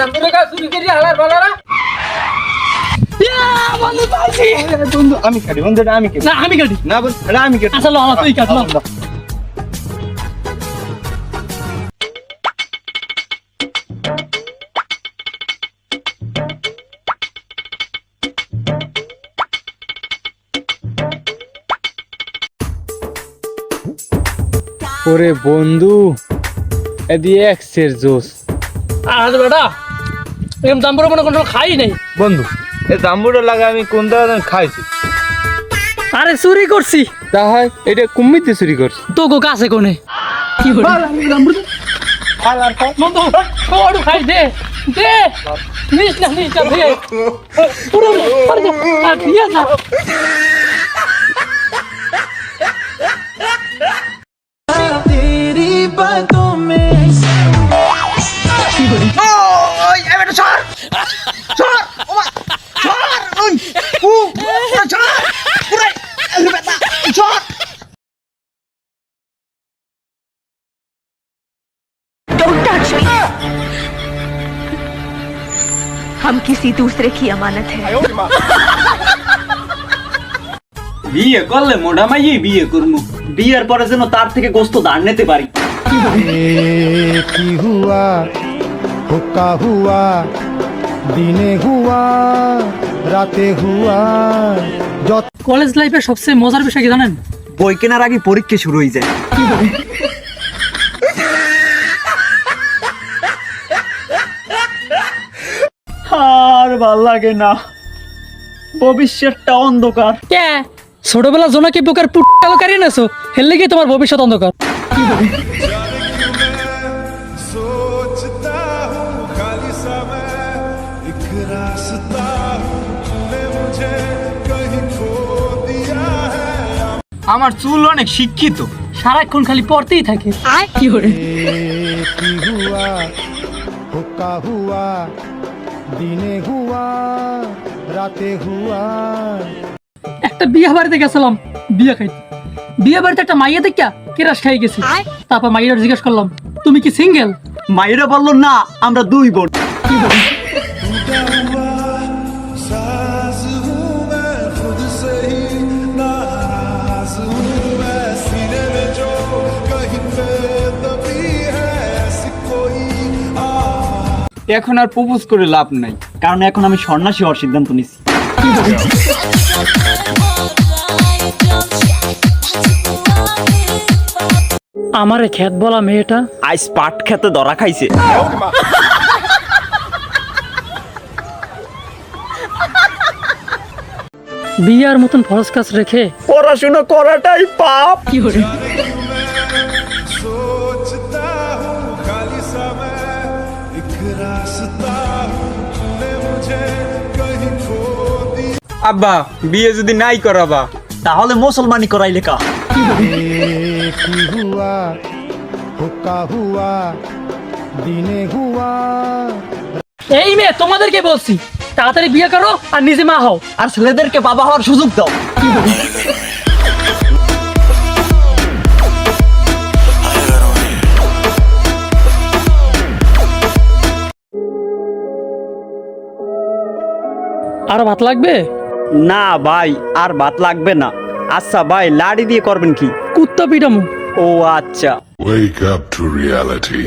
জাম্বুরে কা চুরি করি হালার বালারা বন্ধু পাইছি বন্ধু আমি কাটি বন্ধু এটা আমি কাটি না আমি কাটি না বন্ধু এটা আমি কাটি আসলে আমার তুই কাট না ওরে বন্ধু এদি এক্সের জোস আরে বেটা এরকম জাম্বুরে মনে কোনো খাই নাই বন্ধু এই জাম্বুটা লাগা আমি কোন দাদা খাইছি আরে চুরি করছি তাহাই এটা কুম্মিতে চুরি করছে তো গো কাছে কোনে কি হলো হালার পর বন্ধু ওড় খাই দে দে নিস না নিস না দে পুরো পারে আর দিয়া না तेरी बातों में ওই এবারে সর সর ওমা সর সর পুরো বেটা সর Don't touch me. हम किसी दूसरे की अमानत है বিয়ে করলে মোটা মাইয়ে বিয়ে করবো বিয়ের পরে যেন তার থেকে গোস্ত ধার নিতে পারি की हुआ हुक्का हुआ दिने हुआ राते हुआ কলেজ লাইফের সবচেয়ে মজার বিষয় কি জানেন বই কেনার আগে পরীক্ষা শুরু হয়ে যায় আর ভাল লাগে না ভবিষ্যৎটা অন্ধকার কে ছোটবেলা জোনাকি পোকার পুটকালো কারি নেছো হেললে কি তোমার ভবিষ্যৎ অন্ধকার सोचता हूँ खाली समय एक रास्ता तूने मुझे कहीं खो दिया है আমার চুল অনেক শিক্ষিত সারাক্ষণ খালি পড়তেই থাকে কি করে की हुआ हुक्का हुआ दिने हुआ राते हुआ একটা বিয়ে বাড়িতে গেছিলাম বিয়ে খাইতে বিয়ে বাড়িতে একটা মাইয়া দেখা কেরাস খাই গেছি তারপর মাইয়ার জিজ্ঞেস করলাম তুমি কি সিঙ্গেল মায়েরা বললো না আমরা দুই বোন साज हूँ मैं खुद से ही नाराज हूँ मैं सीने में जो कहीं पे दबी है ऐसी कोई आवाज़ এখন আর প্রপোজ করে লাভ নাই কারণ এখন আমি সন্ন্যাসী হওয়ার সিদ্ধান্ত নিছি আমারে খেত বলা মেয়েটা আইস পাট খেতে ধরা খাইছে বিয়ার মতন ফরজ কাজ রেখে পড়াশোনা করাটাই পাপ কি করে सोचता हूँ खाली समय एक रास्ता तूने मुझे कहीं खो दिया আব্বা বিয়ে যদি নাই করাবা তাহলে মুসলমানি করাই লেখা की हुआ हुक्का हुआ दिने हुआ এই মেয়ে তোমাদেরকে বলছি তাড়াতাড়ি বিয়ে করো আর নিজে মা হও আর ছেলেদেরকে বাবা হওয়ার সুযোগ দাও আর ভাত লাগবে না ভাই আর ভাত লাগবে না আচ্ছা ভাই লাড়ি দিয়ে করবেন কি কুত্তা পিটামু ও আচ্ছা Wake up to reality.